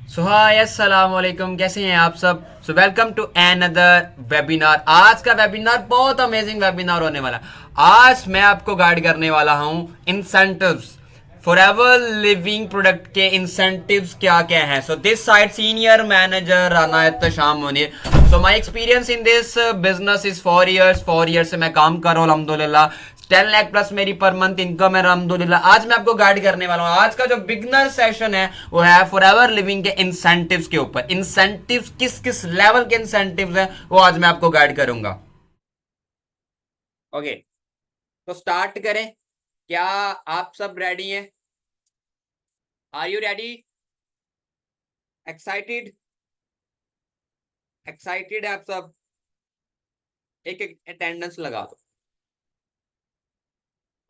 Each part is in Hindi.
सो हाय अस्सलाम वालेकुम, कैसे हैं आप सब। So welcome to another webinar. आज का वेबिनार बहुत अमेजिंग वेबिनार होने वाला है। आज मैं आपको गाइड करने वाला हूँ इंसेंटिव्स, फॉरएवर लिविंग प्रोडक्ट के इंसेंटिव्स क्या क्या हैं। So this side senior manager Rana Ehtesham Munir. So my experience in this business is 4 years। 4 years से मैं काम कर रहा हूँ अल्हम्दुलिल्लाह। 10 लाख प्लस मेरी पर मंथ इनकम है अल्हम्दुलिल्लाह। आज मैं आपको गाइड करने वाला हूँ। आज का जो बिगनर सेशन है वो है फॉर एवर लिविंग के इंसेंटिव्स के ऊपर। इंसेंटिव्स किस किस लेवल के इंसेंटिव्स हैं वो आज मैं आपको गाइड करूंगा। ओके, तो स्टार्ट करें। क्या आप सब रेडी हैं? Are you ready? Excited? Excited है आप सब? एक एक अटेंडेंस लगा दो।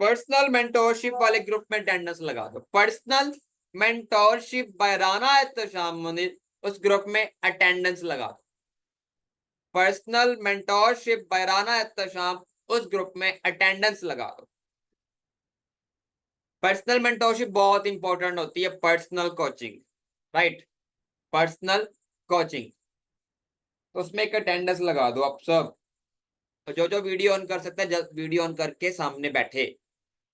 पर्सनल मेंटोरशिप वाले ग्रुप में अटेंडेंस लगा दो। Personal mentorship by Rana Ehtesham Munir, उस ग्रुप में अटेंडेंस लगा दो। Personal mentorship by Rana Ehtesham, उस ग्रुप में अटेंडेंस लगा दो। पर्सनल मेंटोरशिप बहुत इंपॉर्टेंट होती है। Personal coaching, right? Personal coaching, तो उसमें एक अटेंडेंस लगा दो आप सब। तो जो जो वीडियो ऑन कर सकते हैं वीडियो ऑन करके सामने बैठे।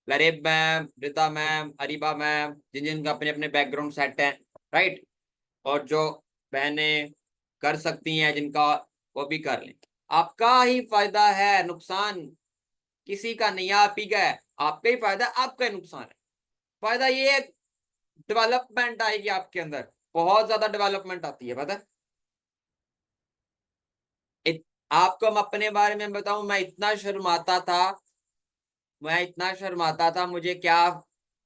Lareb ma'am, Rita ma'am, Areeba ma'am, जिन जिनका अपने अपने बैकग्राउंड सेट है, राइट? और जो बहनें कर सकती हैं जिनका, वो भी कर लें। आपका ही फायदा है, नुकसान किसी का नहीं है, आप ही का है। आपका ही फायदा है, आपका ही नुकसान है। फायदा ये है, डेवलपमेंट आएगी आपके अंदर। बहुत ज्यादा डेवलपमेंट आती है, पता है। आपको हम अपने बारे में बताऊं, मैं इतना शर्माता था, मुझे क्या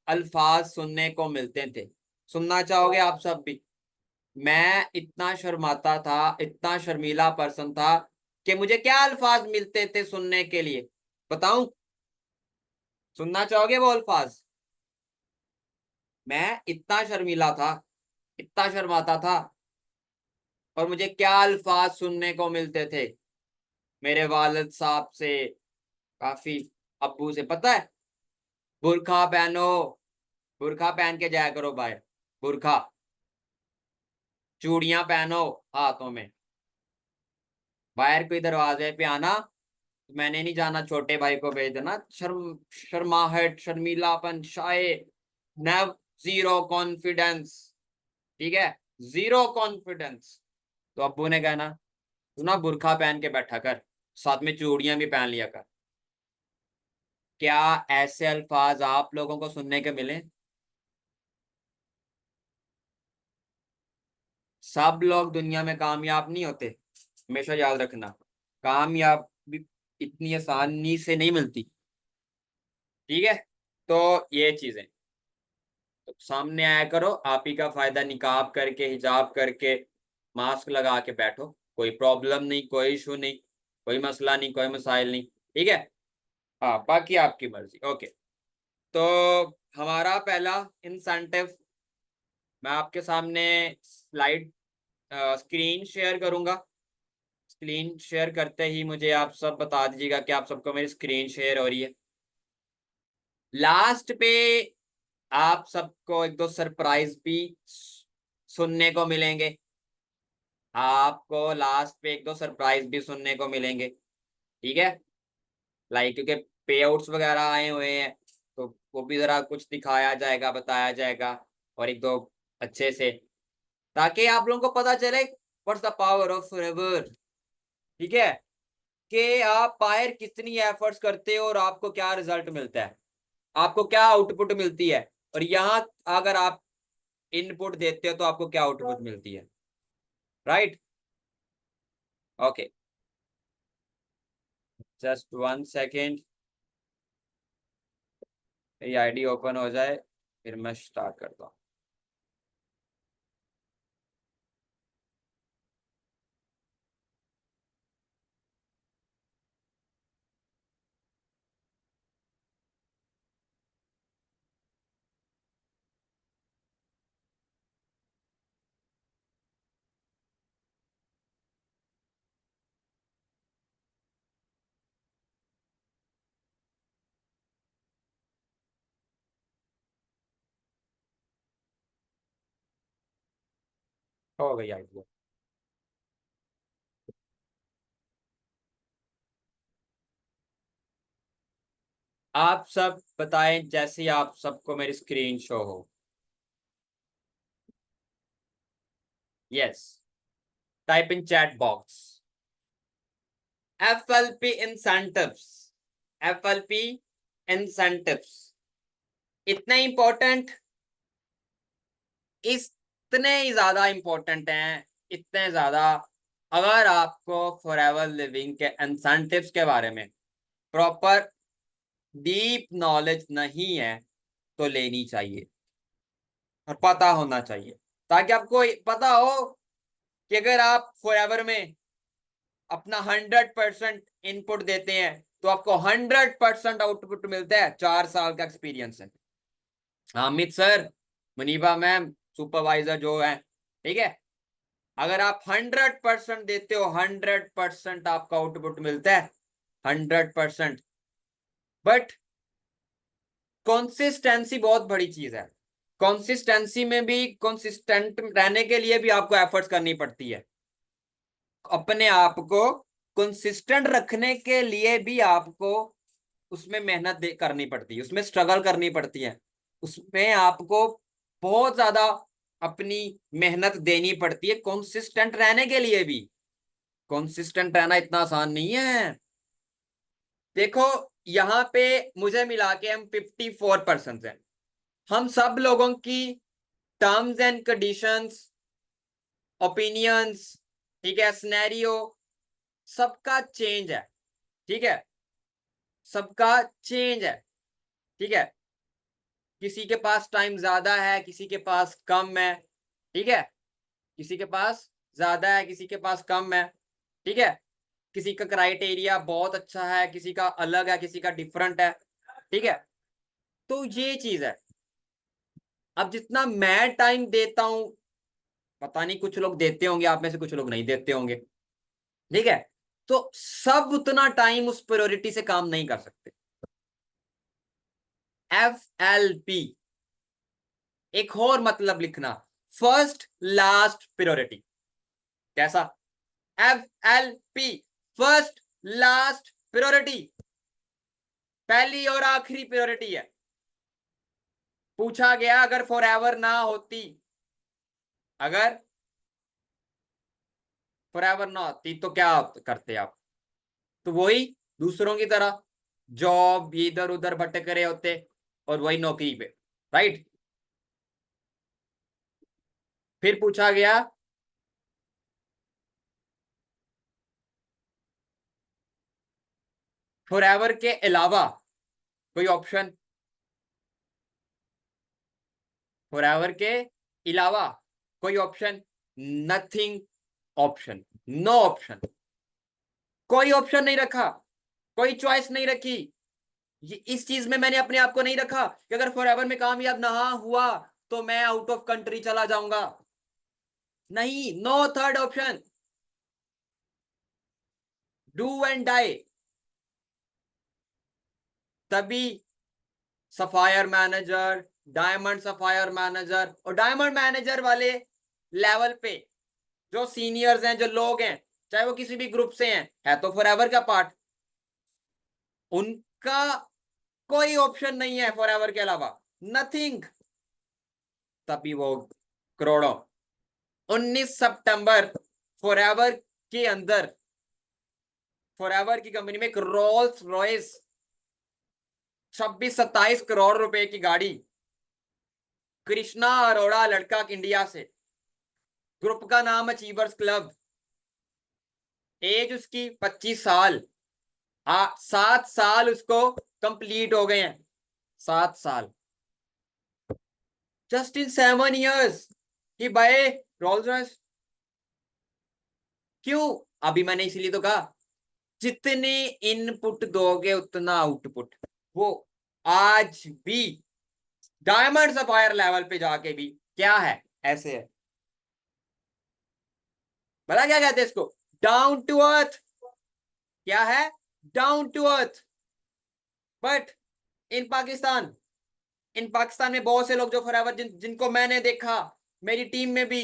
अल्फाज सुनने को मिलते थे। सुनना चाहोगे आप सब भी? मैं इतना शर्माता था, इतना शर्मीला पर्सन था कि मुझे क्या अल्फाज मिलते थे सुनने के लिए, बताऊं? सुनना चाहोगे वो अल्फाज? मैं इतना शर्मीला था, इतना शर्माता था, और मुझे क्या अल्फाज सुनने को मिलते थे मेरे वालिद साहब से, काफी, अब्बू से, पता है? बुरखा पहनो, बुरखा पहन के जाया करो भाई। बुरखा, चूड़ियां पहनो हाथों में, बाहर कोई दरवाजे पे आना, मैंने नहीं जाना, छोटे भाई को भेज देना। शर्माहट, शर्मीलापन, शाये, नव, जीरो कॉन्फिडेंस, ठीक है? Zero confidence. तो अब्बू ने कहना, तू ना बुरखा पहन के बैठा कर, साथ में चूड़ियां भी पहन लिया कर। क्या ऐसे अल्फाज आप लोगों को सुनने के मिले? सब लोग दुनिया में कामयाब नहीं होते, हमेशा याद रखना। कामयाबी इतनी आसानी से नहीं मिलती, ठीक है? तो ये चीजें, तो सामने आया करो, आप ही का फायदा, निकाब करके, हिजाब करके, मास्क लगा के बैठो। कोई प्रॉब्लम नहीं, कोई इशू नहीं, कोई मसला नहीं, कोई मसाइल नहीं, ठीक है? हाँ, बाकी आपकी मर्जी। ओके, तो हमारा पहला इंसेंटिव, मैं आपके सामने स्लाइड, स्क्रीन शेयर करूंगा। स्क्रीन शेयर करते ही मुझे आप सब बता दीजिएगा कि आप सबको मेरी स्क्रीन शेयर हो रही है। लास्ट पे आप सबको एक दो सरप्राइज भी सुनने को मिलेंगे। आपको लास्ट पे एक दो सरप्राइज भी सुनने को मिलेंगे, ठीक है? लाइक, क्योंकि पे आउट्स वगैरह आए हुए हैं, तो वो भी जरा कुछ दिखाया जाएगा, बताया जाएगा, और एक दो अच्छे से, ताकि आप लोगों को पता चले what's the power of forever, ठीक है? कि आप बाहर कितनी एफर्ट्स करते हो और आपको क्या रिजल्ट मिलता है, आपको क्या आउटपुट मिलती है, और यहाँ अगर आप इनपुट देते हो तो आपको क्या आउटपुट मिलती है, राइट? ओके, जस्ट 1 सेकेंड, ये आईडी ओपन हो जाए, फिर मैं स्टार्ट करता हूँ। हो गई आइडिया। आप सब बताएं जैसे ही आप सबको मेरी स्क्रीन शो हो। Yes. Type in chat box. FLP incentives। FLP incentives इतने इंपॉर्टेंट, इतने ही ज्यादा इंपॉर्टेंट हैं, इतने ज्यादा। अगर आपको फॉरएवर लिविंग के इंसेंटिव्स के बारे में प्रॉपर डीप नॉलेज नहीं है तो लेनी चाहिए और पता होना चाहिए, ताकि आपको पता हो कि अगर आप फॉरएवर में अपना 100% इनपुट देते हैं तो आपको 100% आउटपुट मिलता है। 4 साल का एक्सपीरियंस है। Amit sir, Muniba ma'am, supervisor जो है, ठीक है। अगर आप 100% देते हो, 100% आपका आउटपुट मिलता है, 100%। बट कंसिस्टेंसी बहुत बड़ी चीज है। कंसिस्टेंसी में भी, कंसिस्टेंट रहने के लिए भी आपको एफर्ट्स करनी पड़ती है। अपने आप को कंसिस्टेंट रखने के लिए भी आपको उसमें मेहनत करनी पड़ती है, उसमें स्ट्रगल करनी पड़ती है, उसमें आपको बहुत ज्यादा अपनी मेहनत देनी पड़ती है कंसिस्टेंट रहने के लिए भी। कंसिस्टेंट रहना इतना आसान नहीं है। देखो, यहाँ पे मुझे मिला के हम 54% हैं। हम सब लोगों की टर्म्स एंड कंडीशंस, ओपिनियंस, ठीक है, सिनेरियो, सबका चेंज है। ठीक है, सबका चेंज है। ठीक है, किसी के पास टाइम ज्यादा है, किसी के पास कम है। ठीक है, किसी के पास ज्यादा है, किसी के पास कम है। ठीक है, किसी का क्राइटेरिया बहुत अच्छा है, किसी का अलग है, किसी का डिफरेंट है। ठीक है, तो ये चीज है। अब जितना मैं टाइम देता हूं, पता नहीं, कुछ लोग देते होंगे आप में से, कुछ लोग नहीं देते होंगे। ठीक है, तो सब उतना टाइम उस प्रायोरिटी से काम नहीं कर सकते। FLP, एक और मतलब लिखना, फर्स्ट लास्ट प्रायोरिटी। कैसा? FLP, फर्स्ट लास्ट प्रायोरिटी, पहली और आखिरी प्रायोरिटी है। पूछा गया अगर फॉरएवर ना होती, अगर फॉरएवर ना होती तो क्या करते आप? तो वही दूसरों की तरह जॉब इधर उधर भटक रहे होते और वही नौकरी पे। राइट। फिर पूछा गया फॉरएवर के अलावा कोई ऑप्शन? फॉरएवर के अलावा कोई option? Nothing option, no option. कोई ऑप्शन नहीं रखा, कोई चॉइस नहीं रखी। ये इस चीज में मैंने अपने आप को नहीं रखा कि अगर फॉरएवर में कामयाब ना हुआ तो मैं आउट ऑफ कंट्री चला जाऊंगा। नहीं, no third option. Do and die. तभी sapphire manager, diamond sapphire manager और डायमंड मैनेजर वाले लेवल पे जो सीनियर्स हैं, जो लोग हैं, चाहे वो किसी भी ग्रुप से हैं, है तो फॉरएवर का पार्ट, उनका कोई ऑप्शन नहीं है फॉरएवर के अलावा, नथिंग। तभी वो करोड़ों। 19 सितंबर, फॉरएवर के अंदर, फॉरएवर की कंपनी में एक रोल्स रॉयस 26-27 करोड़ रुपए की गाड़ी, कृष्णा अरोड़ा लड़का इंडिया से, ग्रुप का नाम अचीवर्स क्लब, एज उसकी 25 साल। 7 साल उसको कंप्लीट हो गए हैं, 7 साल, जस्ट इन 7 years कि भाई रोल्स रॉयस। क्यों? अभी मैंने इसीलिए तो कहा, जितने इनपुट दोगे उतना आउटपुट। वो आज भी डायमंड सफायर लेवल पे जाके भी क्या है, ऐसे है। बता क्या कहते हैं इसको? Down to earth. क्या है? Down to earth. But in Pakistan, in Pakistan में बहुत से लोग जो फॉरएवर जिनको मैंने देखा, मेरी टीम में भी,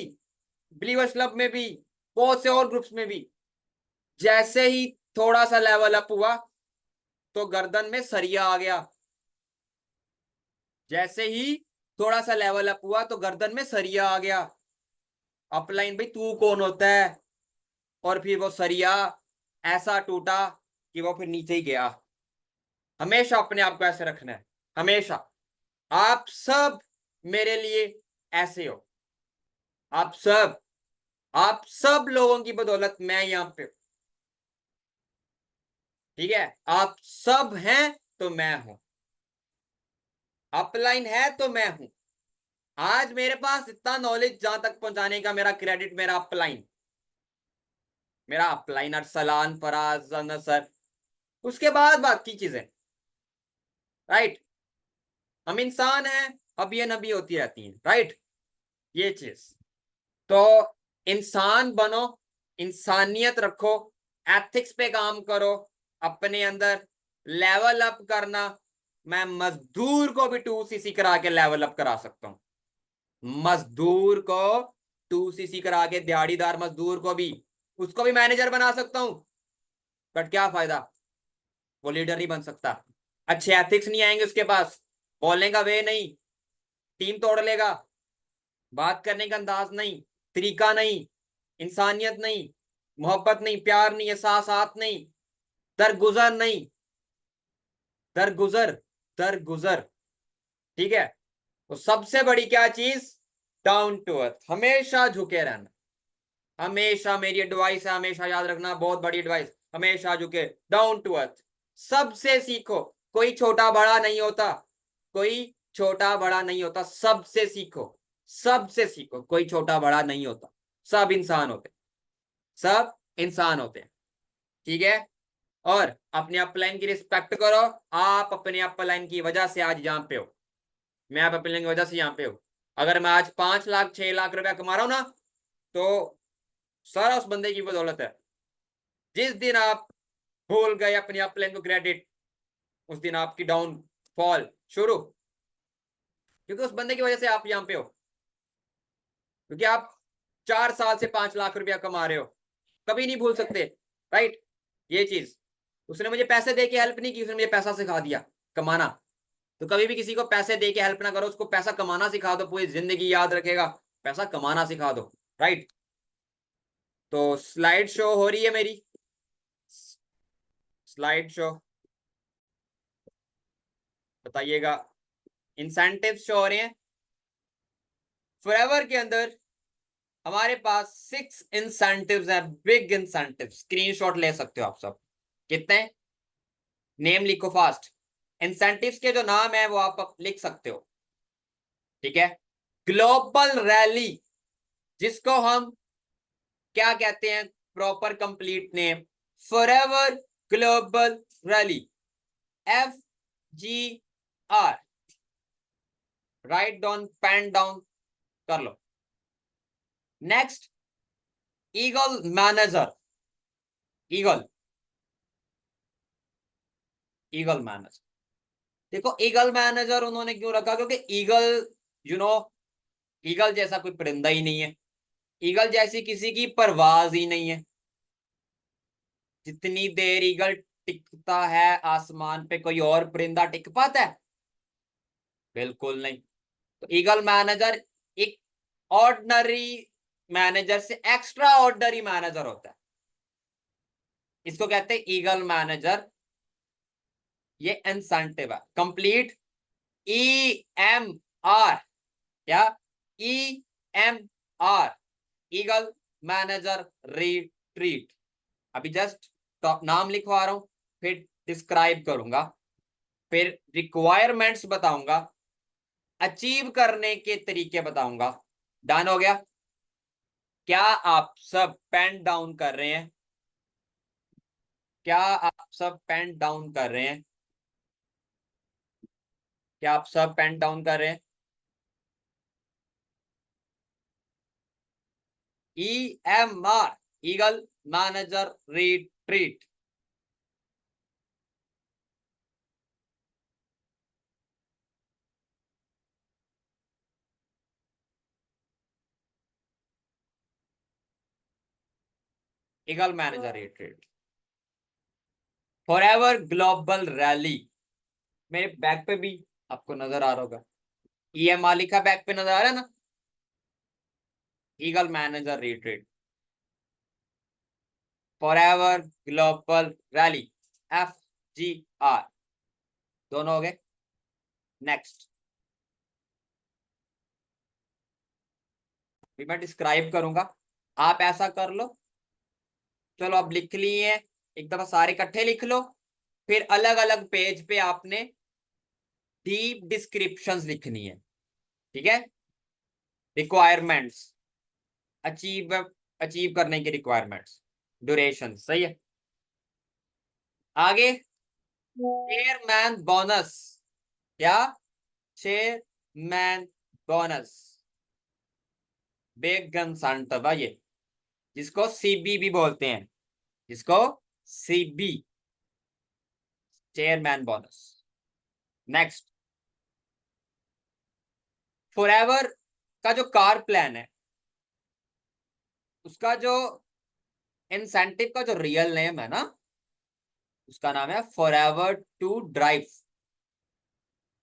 बिलीवर्स क्लब में भी, बहुत से और ग्रुप्स में भी, जैसे ही थोड़ा सा लेवल अप हुआ तो गर्दन में सरिया आ गया। जैसे ही थोड़ा सा लेवल अप हुआ तो गर्दन में सरिया आ गया। अपलाइन भाई तू कौन होता है? और फिर वो सरिया ऐसा टूटा कि वो फिर नीचे ही गया। हमेशा अपने आप को ऐसे रखना है, हमेशा। आप सब मेरे लिए ऐसे हो। आप सब, आप सब लोगों की बदौलत मैं यहां पे हूं। ठीक है, आप सब हैं तो मैं हूं। अपलाइन है तो मैं हूं। आज मेरे पास इतना नॉलेज जहां तक पहुंचाने का मेरा क्रेडिट मेरा अपलाइन, मेरा अपलाइन अरसलान फराज नसर, उसके बाद बाकी चीजें। राइट। हम इंसान हैं, अब ये नबी होती रहती हैं। राइट। ये चीज तो, इंसान बनो, इंसानियत रखो, एथिक्स पे काम करो, अपने अंदर लेवल अप करना। मैं मजदूर को भी 2cc करा के लेवल अप करा सकता हूं। मजदूर को 2cc करा के, दिहाड़ीदार मजदूर को भी, उसको भी मैनेजर बना सकता हूं। बट क्या फायदा, वो लीडर नहीं बन सकता। अच्छे एथिक्स नहीं आएंगे उसके पास, बोलने का वे नहीं, टीम तोड़ लेगा, बात करने का अंदाज नहीं, तरीका नहीं, इंसानियत नहीं, मोहब्बत नहीं, प्यार नहीं, एहसासात नहीं, दरगुजर नहीं, दरगुजर, दरगुजर। ठीक है। तो सबसे बड़ी क्या चीज, डाउन टू अर्थ, हमेशा झुके रहना। हमेशा मेरी एडवाइस है, हमेशा याद रखना, बहुत बड़ी एडवाइस, हमेशा झुके, डाउन टू अर्थ। सबसे सीखो, कोई छोटा बड़ा नहीं होता, कोई छोटा बड़ा नहीं होता, सबसे सीखो, सबसे सीखो, कोई छोटा बड़ा नहीं होता, सब इंसान होते, सब इंसान होते हैं। ठीक है। और अपने अपलाइन की रिस्पेक्ट करो। आप अपने अपलाइन की वजह से आज यहाँ पे हो, मैं आप अपलाइन की वजह से यहाँ पे हूँ। अगर मैं आज 5 लाख 6 लाख रुपया कमा रहा हूं ना, तो सारा उस बंदे की बदौलत है। जिस दिन आप भूल गए अपनी अपलाइन को क्रेडिट, उस दिन आपकी डाउनफॉल शुरू, क्योंकि उस बंदे की वजह से आप यहाँ पे हो। क्योंकि आप 4 साल से 5 लाख रुपया कमा रहे हो, कभी नहीं भूल सकते। राइट। ये चीज, उसने मुझे पैसे दे के हेल्प नहीं की, उसने मुझे पैसा सिखा दिया कमाना। तो कभी भी किसी को पैसे दे के हेल्प ना करो, उसको पैसा कमाना सिखा दो, पूरी जिंदगी याद रखेगा। पैसा कमाना सिखा दो। राइट। तो स्लाइड शो हो रही है मेरी, स्लाइड शो बताइएगा। इंसेंटिव्स शो हो रहे हैं फॉरएवर के अंदर। हमारे पास 6 इंसेंटिव्स हैं, बिग इंसेंटिव, स्क्रीनशॉट ले सकते हो आप सब। कितने? नेम लिखो फास्ट। इंसेंटिव्स के जो नाम है वो आप लिख सकते हो। ठीक है। ग्लोबल रैली, जिसको हम क्या कहते हैं, proper complete name, forever global rally, FGR। Right down, pen down कर लो। Next, eagle manager, eagle, eagle manager. देखो ईगल मैनेजर उन्होंने क्यों रखा, क्योंकि ईगल, यू नो, ईगल जैसा कोई परिंदा ही नहीं है, ईगल जैसी किसी की परवाज ही नहीं है। जितनी देर ईगल टिकता है आसमान पे, कोई और परिंदा टिक पाता है? बिल्कुल नहीं। तो ईगल मैनेजर एक ऑर्डिनरी मैनेजर से एक्स्ट्रा ऑर्डिनरी मैनेजर होता है, इसको कहते हैं ईगल मैनेजर। ये इंसेंटिव है कंप्लीट। EMR, क्या? EMR, eagle manager retreat. अभी जस्ट नाम लिखवा रहा हूं, फिर डिस्क्राइब करूंगा, फिर रिक्वायरमेंट्स बताऊंगा, अचीव करने के तरीके बताऊंगा। डन हो गया? क्या आप सब पेन डाउन कर रहे हैं? क्या आप सब पेन डाउन कर रहे हैं? क्या आप सब पेन डाउन कर रहे हैं? EMR, eagle manager retreat. Eagle manager rate. Forever global rally, मेरे बैक पे भी आपको नजर आ रहा होगा, ईएमआर लिखा बैक पे नजर आ रहा है ना, eagle manager rate. Forever global rally, FGR, दोनों हो गए। नेक्स्ट भी मैं डिस्क्राइब करूंगा, आप ऐसा कर लो। चलो अब लिख लिए, एक दफा सारे इकट्ठे लिख लो, फिर अलग अलग पेज पे आपने डीप डिस्क्रिप्शंस लिखनी है। ठीक है, रिक्वायरमेंट्स, अचीव अचीव करने की रिक्वायरमेंट्स, ड्यूरेशन, सही है। आगे चेयरमैन बोनस, क्या, चेयरमैन बोनस, बिग गन सांटवा, ये जिसको सीबी भी बोलते हैं, जिसको CB, chairman bonus. Next, forever का जो कार प्लान है, उसका जो इंसेंटिव का जो रियल नेम है ना, उसका नाम है फॉरएवर टू ड्राइव।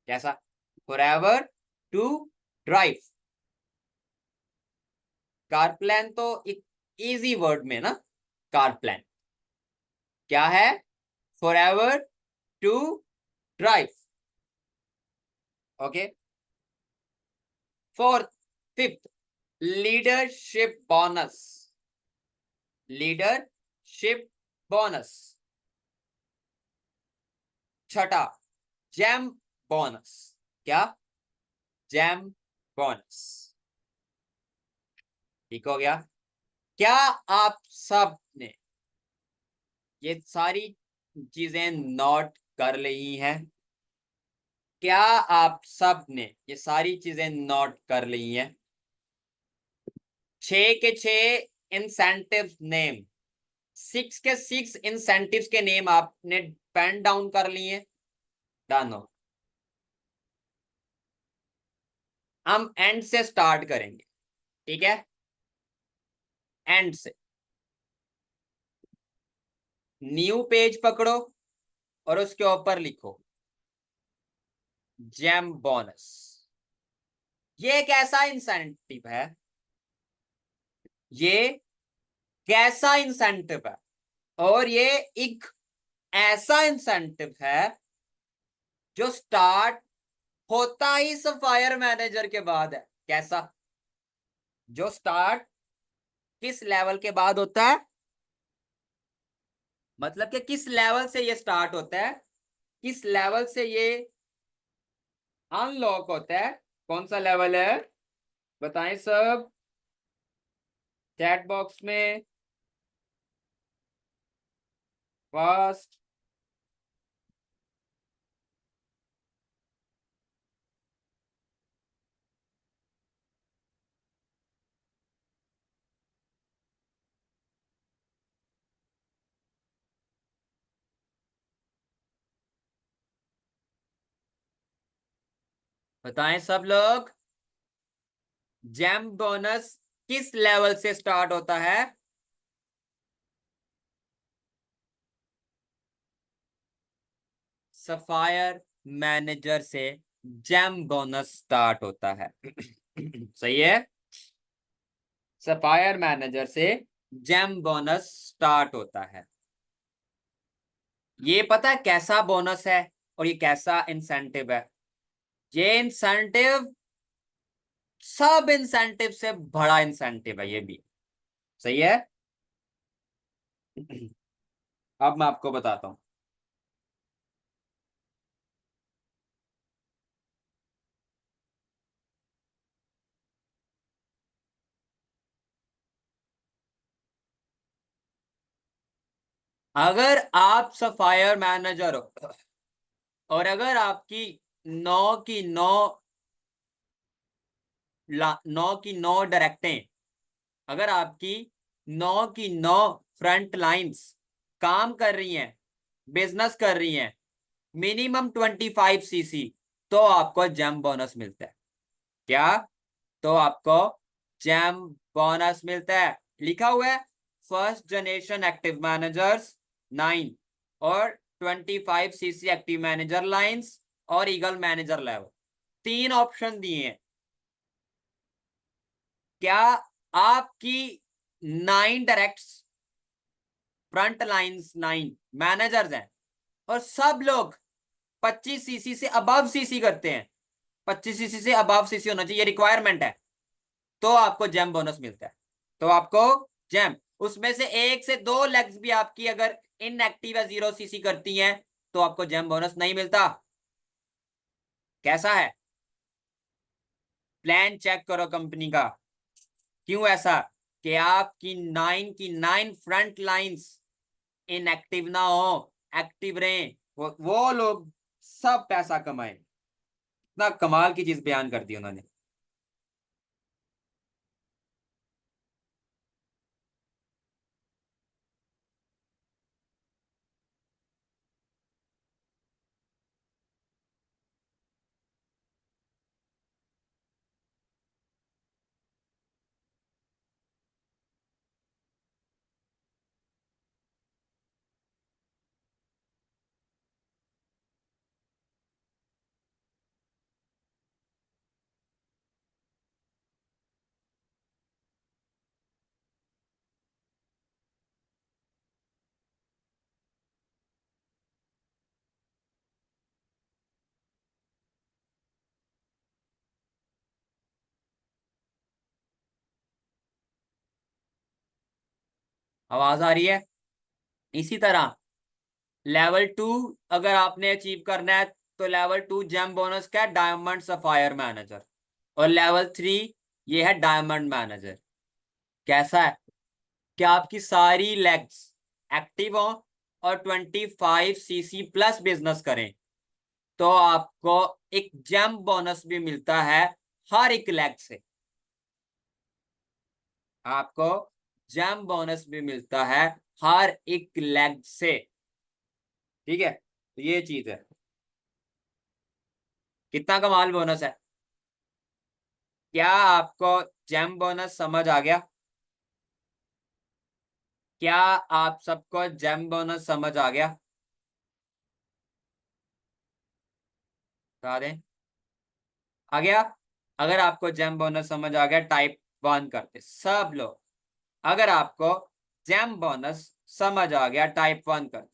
कैसा, forever to drive. Car plan तो एक इजी वर्ड में ना, कार प्लान क्या है, forever to drive. Okay, fourth, fifth, leadership bonus, leadership bonus. छठा, जैम बोनस, क्या, जैम बोनस। ठीक हो गया। क्या आप सब ने ये सारी चीजें नोट कर ली हैं? क्या आप सब ने ये सारी चीजें नोट कर ली हैं? 6 के 6 इंसेंटिव नेम, 6 के 6 इंसेंटिव्स के नेम आपने पेन डाउन कर लिए? डन हो। हम एंड से स्टार्ट करेंगे, ठीक है, एंड से। न्यू पेज पकड़ो और उसके ऊपर लिखो जेम बोनस। ये एक ऐसा इंसेंटिव है, ये कैसा इंसेंटिव है, और ये एक ऐसा इंसेंटिव है जो स्टार्ट होता ही सफायर मैनेजर के बाद है। कैसा, जो स्टार्ट किस लेवल के बाद होता है, मतलब कि किस लेवल से ये स्टार्ट होता है, किस लेवल से ये अनलॉक होता है, कौन सा लेवल है, बताएं सब चैट बॉक्स में फास्ट। बताएं सब लोग, जेम बोनस किस लेवल से स्टार्ट होता है? सफायर मैनेजर से जेम बोनस स्टार्ट होता है। सही है, सफायर मैनेजर से जेम बोनस स्टार्ट होता है। ये पता है कैसा बोनस है और ये कैसा इंसेंटिव है? ये इंसेंटिव सब इंसेंटिव से बड़ा इंसेंटिव है, ये भी सही है। अब मैं आपको बताता हूं, अगर आप सफायर मैनेजर हो और अगर आपकी 9 की 9 डायरेक्टें, अगर आपकी 9 की 9 फ्रंट लाइंस काम कर रही हैं, बिजनेस कर रही हैं, मिनिमम 25 cc, तो आपको जैम बोनस मिलता है। क्या, तो आपको जैम बोनस मिलता है, लिखा हुआ है फर्स्ट जनरेशन एक्टिव मैनेजर्स 9 और 25 सीसी एक्टिव मैनेजर लाइंस और ईगल मैनेजर लेवल। 3 ऑप्शन दिए हैं। क्या आपकी 9 डायरेक्ट फ्रंट लाइंस 9 मैनेजर्स हैं और सब लोग 25 सीसी से अबव सीसी करते हैं, 25 सीसी से अबव सीसी होना चाहिए, रिक्वायरमेंट है, तो आपको जेम बोनस मिलता है। तो आपको जेम, उसमें से 1 से 2 लेग्स भी आपकी अगर इनएक्टिव या 0 सीसी करती हैं तो आपको जेम बोनस नहीं मिलता। कैसा है? प्लान चेक करो कंपनी का। क्यों ऐसा? कि आपकी 9 की 9 फ्रंट लाइंस इनएक्टिव ना हो, एक्टिव रहे, वो लोग सब पैसा कमाए। इतना कमाल की चीज बयान कर दी उन्होंने। आवाज आ रही है? इसी तरह लेवल 2 अगर आपने अचीव करना है तो लेवल 2 जेम बोनस क्या है? Diamond sapphire manager. और लेवल 3 ये है डायमंड मैनेजर। कैसा है? कि आपकी सारी लेग्स एक्टिव हो और 25 सीसी प्लस बिजनेस करें तो आपको एक जेम बोनस भी मिलता है हर एक लेग से। आपको जेम बोनस भी मिलता है हर एक लेग से। ठीक है, तो ये चीज है। कितना कमाल बोनस है। क्या आपको जेम बोनस समझ आ गया? क्या आप सबको जेम बोनस समझ आ गया? बता दें। आ गया? अगर आपको जेम बोनस समझ आ गया टाइप 1 करते सब लोग। अगर आपको जेम बोनस समझ आ गया टाइप 1 कर।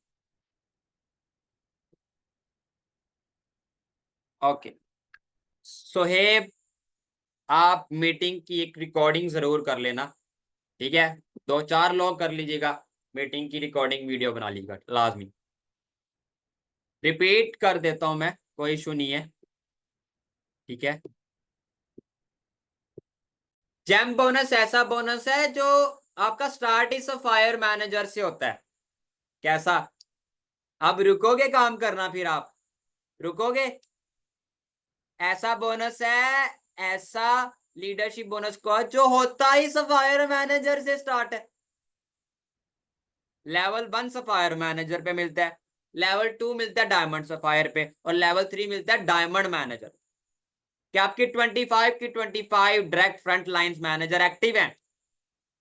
ओके। सोहेब, आप मीटिंग की एक रिकॉर्डिंग जरूर कर लेना। ठीक है, 2-4 लोग कर लीजिएगा, मीटिंग की रिकॉर्डिंग वीडियो बना लीजिएगा लाजमी। रिपीट कर देता हूं मैं, कोई इशू नहीं है। ठीक है, जेम बोनस ऐसा बोनस है जो आपका स्टार्ट ही सफायर मैनेजर से होता है। कैसा? अब रुकोगे काम करना? फिर आप रुकोगे? ऐसा बोनस है, ऐसा लीडरशिप बोनस को जो होता ही सफायर मैनेजर से स्टार्ट है। लेवल 1 सफायर मैनेजर पे मिलता है, लेवल 2 मिलता है डायमंड सफायर पे, और लेवल 3 मिलता है डायमंड मैनेजर। क्या आपकी 25 की 25 direct front lines manager active हैं?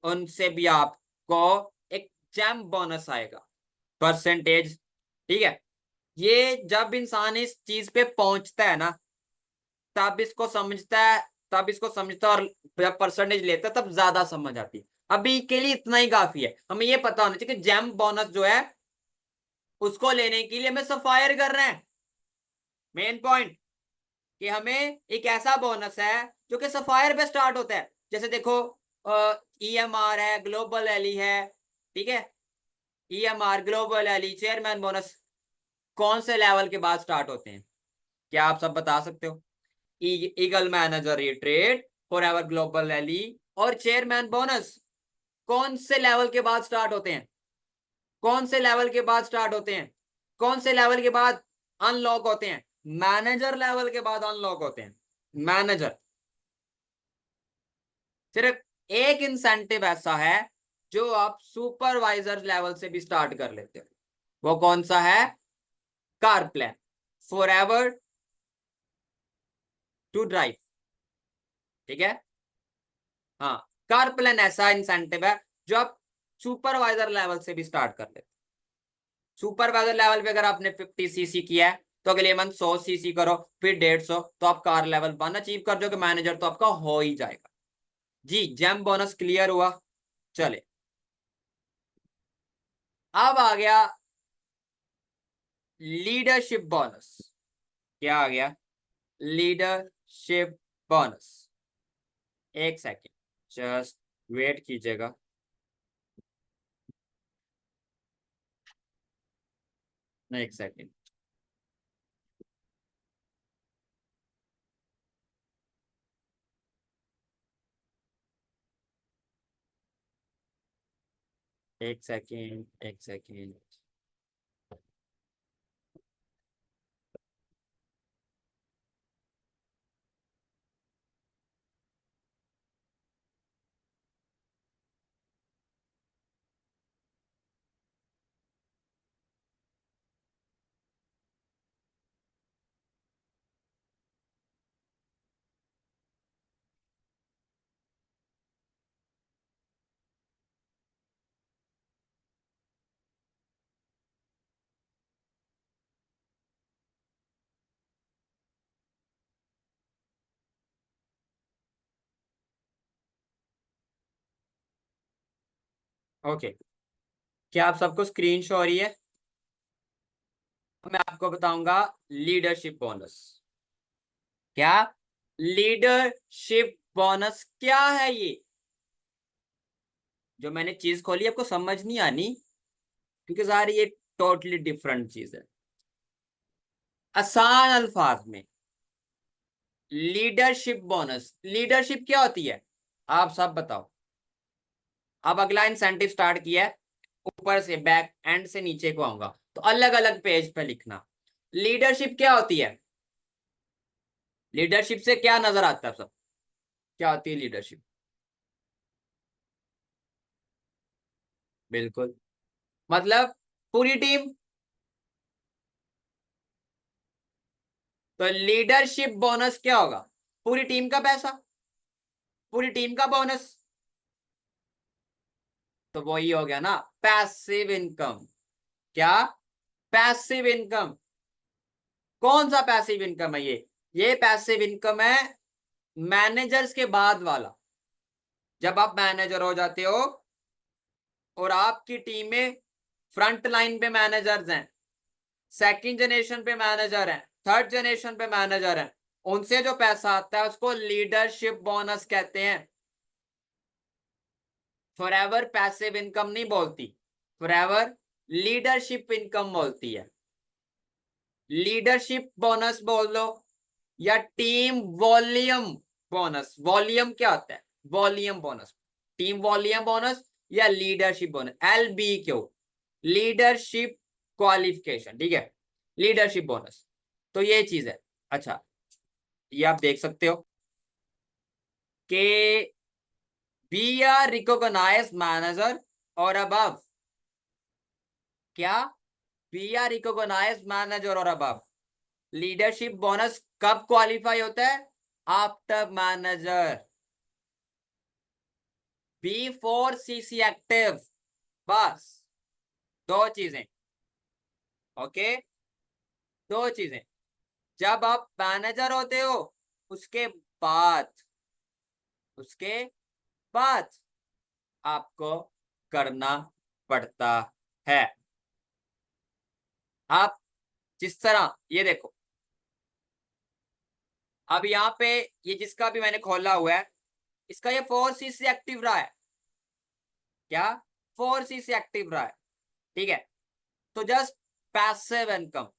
उनसे भी आपको एक जेम बोनस आएगा, परसेंटेज। ठीक है, ये जब इंसान इस चीज पे पहुंचता है ना तब इसको समझता है, तब इसको समझता है, और जब परसेंटेज लेता है तब ज्यादा समझ आती है। अभी के लिए इतना ही काफी है, हमें ये पता होना चाहिए कि जेम बोनस जो है उसको लेने के लिए हमें सफायर कर रहे हैं। मेन पॉइंट कि हमें एक ऐसा बोनस है जो कि सफायर पे स्टार्ट होता है। जैसे देखो, ईएमआर है, ग्लोबल एली है। ठीक है, EMR, global ally, chairman bonus कौन से लेवल के बाद स्टार्ट होते हैं? क्या आप सब बता सकते हो? ईगल मैनेजर ये trade, for ever global rally और चेयरमैन बोनस कौन से लेवल के बाद स्टार्ट होते हैं? कौन से लेवल के बाद स्टार्ट होते हैं? कौन से लेवल के बाद अनलॉक होते हैं? मैनेजर लेवल के बाद अनलॉक होते हैं। मैनेजर, सिर्फ एक इंसेंटिव ऐसा है जो आप सुपरवाइजर लेवल से भी स्टार्ट कर लेते हो। वो कौन सा है? Car plan, forever to drive. ठीक है, हाँ, कार प्लान ऐसा इंसेंटिव है जो आप सुपरवाइजर लेवल से भी स्टार्ट कर लेते। सुपरवाइजर लेवल पे अगर आपने 50 सीसी किया है तो अगले मंथ 100 सीसी करो, फिर 150, तो आप कार लेवल 1 अचीव कर जाओगे, मैनेजर तो आपका हो ही जाएगा। जी जेम बोनस क्लियर हुआ। चले, अब आ गया लीडरशिप बोनस। क्या आ गया? Leadership bonus. एक सेकेंड, जस्ट वेट कीजिएगा। एक सेकेंड। एक सेकेंड, एक सेकेंड। ओके, क्या आप सबको स्क्रीन शो हो रही है? मैं आपको बताऊंगा लीडरशिप बोनस। क्या? लीडरशिप बोनस क्या है ये? जो मैंने चीज खोली आपको समझ नहीं आनी, क्योंकि सारी ये टोटली डिफरेंट चीज है। आसान अल्फाज में, लीडरशिप बोनस, लीडरशिप क्या होती है? आप सब बताओ। अब अगला इंसेंटिव स्टार्ट किया है, ऊपर से बैक एंड से नीचे को आऊंगा, तो अलग अलग पेज पे लिखना। लीडरशिप क्या होती है? लीडरशिप से क्या नजर आता है सब? क्या होती है लीडरशिप? बिल्कुल, मतलब पूरी टीम। तो लीडरशिप बोनस क्या होगा? पूरी टीम का पैसा, पूरी टीम का बोनस। तो वही हो गया ना, पैसिव इनकम। क्या? Passive income. कौन सा पैसिव इनकम है ये पैसिव इनकम है मैनेजर्स के बाद वाला। जब आप मैनेजर हो जाते हो और आपकी टीम में फ्रंट लाइन पे मैनेजर्स हैं, सेकंड जनरेशन पे मैनेजर हैं, थर्ड जनरेशन पे मैनेजर हैं, उनसे जो पैसा आता है उसको लीडरशिप बोनस कहते हैं। फॉरएवर पैसिव इनकम नहीं बोलती, फॉरएवर लीडरशिप इनकम बोलती है। लीडरशिप बोनस बोल लो या टीम वॉल्यूम बोनस। वॉल्यूम क्या होता है? Volume bonus, team volume bonus या leadership bonus, LBQ, leadership qualification. ठीक है, लीडरशिप बोनस, तो ये चीज है। अच्छा, ये आप देख सकते हो कि बी आर रिकॉग्नाइज मैनेजर और अबव। क्या? बी आर रिकॉग्नाइज मैनेजर और अबव। लीडरशिप बोनस कब क्वालिफाई होता है? After manager, B4 CC active. बस दो चीजें। ओके, दो चीजें। जब आप मैनेजर होते हो उसके बाद, उसके बाद आपको करना पड़ता है। आप जिस तरह ये देखो, अब यहाँ पे ये जिसका भी मैंने खोला हुआ है, इसका ये 4 CC एक्टिव रहा है। क्या? 4 CC एक्टिव रहा है। ठीक है, तो जस्ट पैसिव इनकम।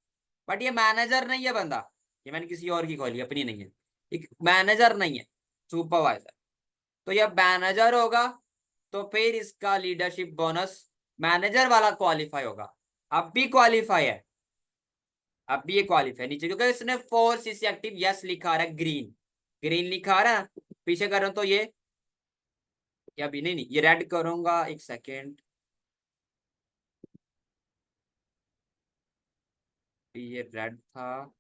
बट ये मैनेजर नहीं है बंदा, ये मैंने किसी और की खोली, अपनी नहीं है, एक मैनेजर नहीं है, सुपरवाइजर। तो ये मैनेजर होगा तो फिर इसका लीडरशिप बोनस मैनेजर वाला क्वालिफाई होगा। अब भी क्वालिफाई है, अब भी ये क्वालिफाई नीचे, क्योंकि इसने 4 CC एक्टिव यस लिखा आ रहा है, ग्रीन, ग्रीन लिखा आ रहा है। पीछे कर रहा हूं तो ये अभी नहीं, नहीं ये रेड करूंगा, एक सेकेंड। ये रेड था,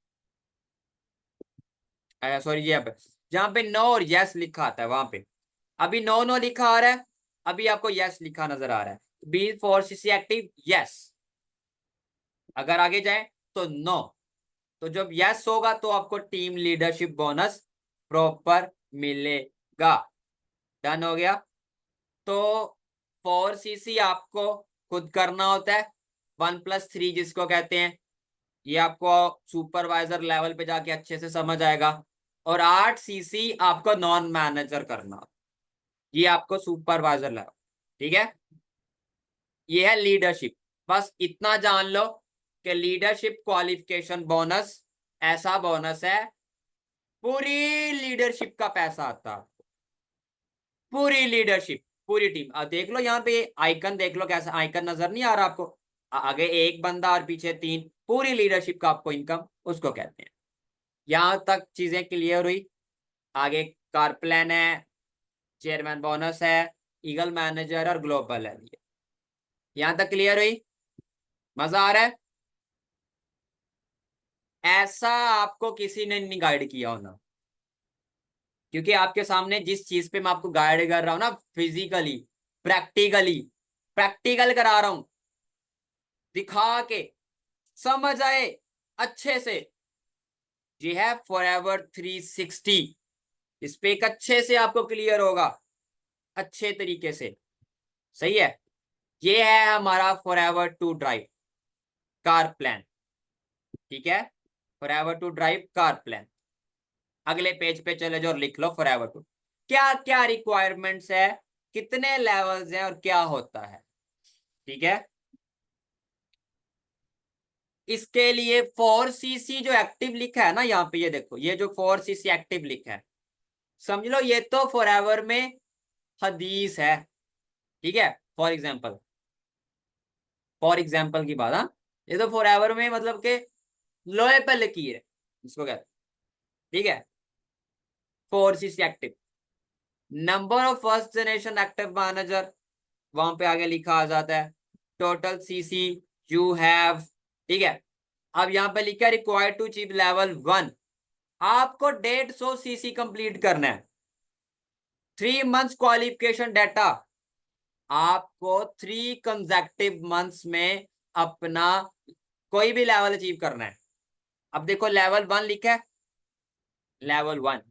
सॉरी, ये अब जहाँ पे नो और यस लिखा आता है वहां पे, अभी नो नो लिखा आ रहा है, अभी आपको यस लिखा नजर आ रहा है। B 4cc active, yes. अगर आगे जाए तो नो। तो जब यस होगा तो आपको टीम लीडरशिप बोनस प्रॉपर मिलेगा। डन हो गया। तो 4cc आपको खुद करना होता है, 1+3 जिसको कहते हैं, ये आपको सुपरवाइजर लेवल पे जाके अच्छे से समझ आएगा। और 8cc आपको नॉन मैनेजर करना, ये आपको सुपरवाइजर लेवल। ठीक है, ये है लीडरशिप। बस इतना जान लो कि लीडरशिप क्वालिफिकेशन बोनस ऐसा बोनस है, पूरी लीडरशिप का पैसा आता है, पूरी लीडरशिप, पूरी टीम। अब देख लो यहाँ पे आइकन, देख लो कैसा आइकन नजर नहीं आ रहा आपको, आगे एक बंदा और पीछे 3, पूरी लीडरशिप का आपको इनकम उसको कहते हैं। यहां तक चीजें क्लियर हुई। आगे कार प्लान है, चेयरमैन बोनस है, ईगल मैनेजर और ग्लोबल है। यहां तक क्लियर हुई, मजा आ रहा है? ऐसा आपको किसी ने नहीं गाइड किया होना, क्योंकि आपके सामने जिस चीज पे मैं आपको गाइड कर रहा हूं ना, फिजिकली, प्रैक्टिकली, प्रैक्टिकल करा रहा हूं, दिखा के समझ आए अच्छे से, जी है फॉरएवर 360। इस पे एक अच्छे से आपको क्लियर होगा, अच्छे तरीके से। सही है, ये है हमारा forever to drive car plan. ठीक है, forever to drive car plan. अगले पेज पे चले जाओ और लिख लो फॉरएवर टू, क्या क्या रिक्वायरमेंट्स है, कितने लेवल्स हैं और क्या होता है। ठीक है, इसके लिए 4cc जो एक्टिव लिखा है ना यहाँ पे, ये देखो, ये जो 4cc एक्टिव लिखा है, समझ लो ये तो फॉरएवर में हदीस है। ठीक है, फॉर एग्जाम्पल की बात, हाँ, ये तो फॉरएवर में मतलब के लोहे पे लकीर है इसको कहते हैं। ठीक है, 4cc active, number of first generation active manager वहां पे आगे लिखा आ जाता है, टोटल सीसी यू हैव। ठीक है, अब यहाँ पे लिखा है रिक्वायर्ड टू अचीव लेवल 1, आपको 150 cc कंप्लीट करना है। 3 months क्वालिफिकेशन डाटा, आपको 3 consecutive months में अपना कोई भी लेवल अचीव करना है। अब देखो लेवल 1 लिखा है, लेवल 1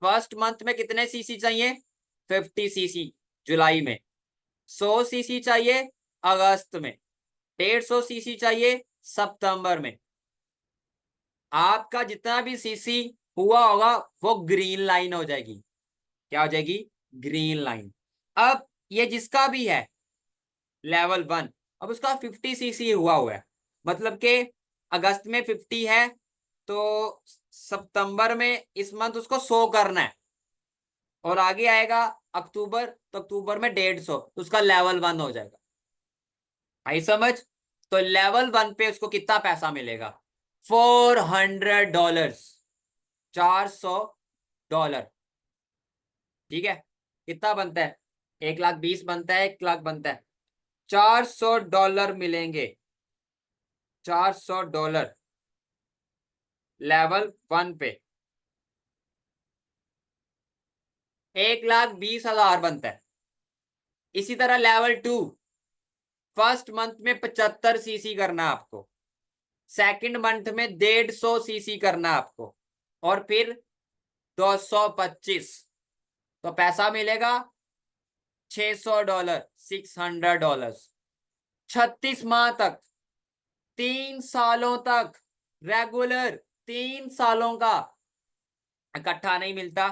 फर्स्ट मंथ में कितने सीसी चाहिए, 50 cc जुलाई में, 100 cc चाहिए अगस्त में, 150 cc चाहिए सितंबर में। आपका जितना भी सीसी हुआ होगा वो ग्रीन लाइन हो जाएगी। क्या हो जाएगी, ग्रीन लाइन। अब ये जिसका भी है लेवल 1, अब उसका 50 cc हुआ है, मतलब कि अगस्त में 50 है, तो सितंबर में इस मंथ उसको 100 करना है, और आगे आएगा अक्टूबर, तो अक्टूबर में 150, तो उसका लेवल 1 हो जाएगा। आई समझ? तो लेवल 1 पे उसको कितना पैसा मिलेगा, $400, $400। ठीक है, कितना बनता है, 1,20,000 बनता है, 1 लाख बनता है, $400 मिलेंगे, $400 लेवल 1 पे। 1,20,000 बनता है। इसी तरह लेवल 2, फर्स्ट मंथ में 75 cc करना है आपको, सेकंड मंथ में 150 cc करना है आपको, और फिर 225, तो पैसा मिलेगा $600, $600। 36 माह तक, 3 सालों तक, रेगुलर 3 सालों का इकट्ठा नहीं मिलता।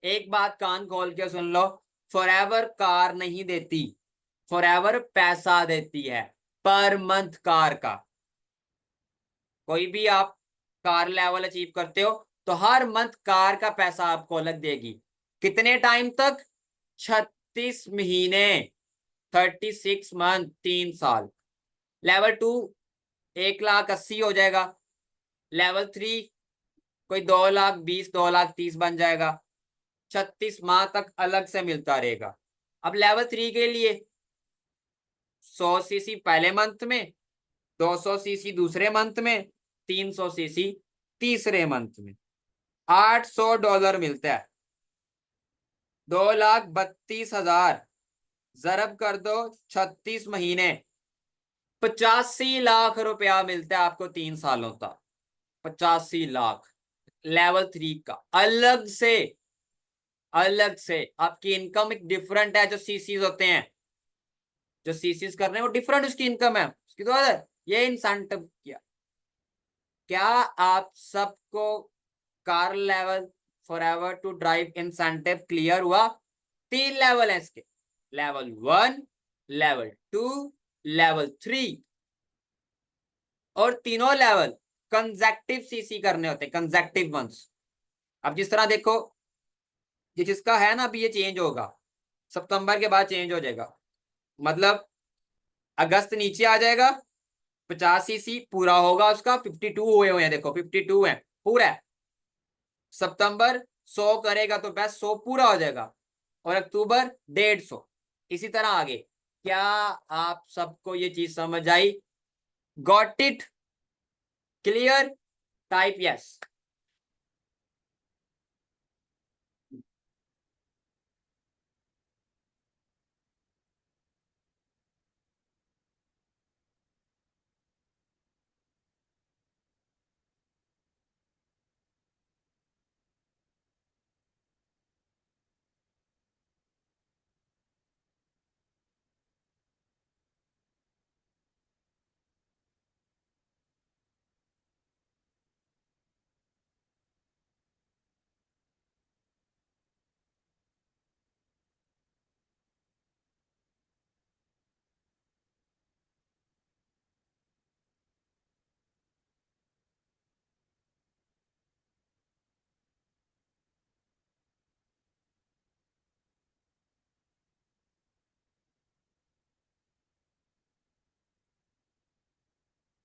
एक बात कान खोल के सुन लो, फॉरएवर कार नहीं देती, फॉरएवर पैसा देती है, पर मंथ कार का। कोई भी आप कार लेवल अचीव करते हो तो हर मंथ कार का पैसा आपको अलग देगी। कितने टाइम तक, 36 महीने, 36 मंथ, 3 साल। लेवल 2 1,80,000 हो जाएगा, लेवल 3 कोई 2,20,000, 2,30,000 बन जाएगा। 36 माह तक अलग से मिलता रहेगा। अब लेवल 3 के लिए 100 cc पहले मंथ में, 200 cc दूसरे मंथ में, 300 cc तीसरे मंथ में, $800 मिलता है, 2,32,000 जरब कर दो 36 महीने, 85 लाख रुपया मिलता है आपको 3 सालों तक। 85 लाख, लेवल 3 का अलग से आपकी इनकम एक डिफरेंट है। जो सीसीज होते हैं, जो सीसीज कर रहे हैं वो डिफरेंट उसकी इनकम है उसकी। तो ये इंसेंटिव किया। क्या आप सबको car level forever to drive incentive clear हुआ? 3 लेवल है इसके, लेवल 1, लेवल 2, लेवल 3। और तीनों लेवल कंजेक्टिव सीसी करने होते हैं, कंजेक्टिव वंस। अब जिस तरह देखो, ये जिसका है ना, अभी ये चेंज होगा, सितंबर के बाद चेंज हो जाएगा। मतलब अगस्त नीचे आ जाएगा, 50 सीसी पूरा होगा उसका। 52 हुए हैं, देखो 52 है पूरा है। सितंबर 100 करेगा तो बस 100 पूरा हो जाएगा, और अक्टूबर 150। इसी तरह आगे। क्या आप सबको ये चीज समझ आई? Got it? Clear? Type yes.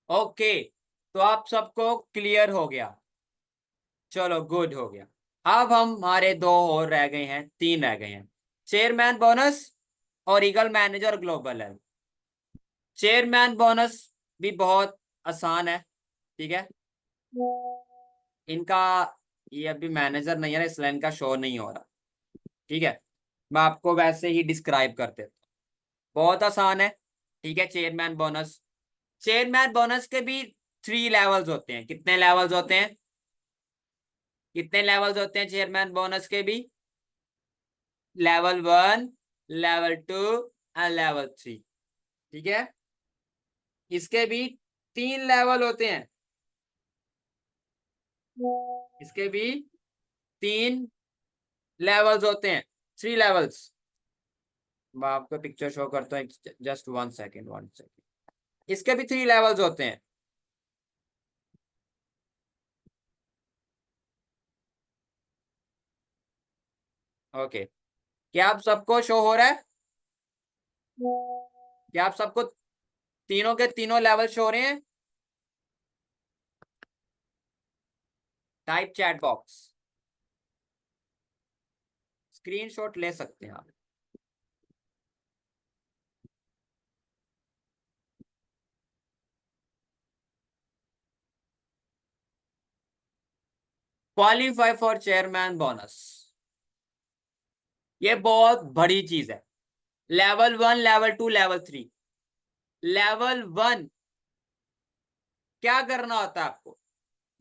Okay, तो आप सबको क्लियर हो गया? चलो गुड हो गया। अब हम हमारे दो और रह गए हैं, तीन रह गए हैं। चेयरमैन बोनस और ईगल मैनेजर ग्लोबल है। चेयरमैन बोनस भी बहुत आसान है, ठीक है। इनका, ये अभी मैनेजर नहीं है ना, इसलिए इनका शो नहीं हो रहा, ठीक है। मैं आपको वैसे ही डिस्क्राइब कर देता हूँ। बहुत आसान है, ठीक है। चेयरमैन बोनस के भी 3 लेवल्स होते हैं। कितने लेवल्स होते हैं? कितने लेवल्स होते हैं चेयरमैन बोनस के भी? लेवल 1, लेवल 2 एंड लेवल 3, ठीक है। इसके भी 3 लेवल होते हैं। इसके भी 3 लेवल्स होते हैं, 3 लेवल्स। मैं आपको पिक्चर शो करता हूँ, जस्ट 1 सेकेंड, 1 सेकेंड। इसके भी 3 लेवल्स होते हैं। ओके, क्या आप सबको शो हो रहा है? क्या आप सबको तीनों के तीनों लेवल शो हो रहे हैं? टाइप चैट बॉक्स, स्क्रीनशॉट ले सकते हैं आप। क्वालिफाई फॉर चेयरमैन बोनस, ये बहुत बड़ी चीज है। Level 1, level 2, level 3। लेवल 1 क्या करना होता है आपको?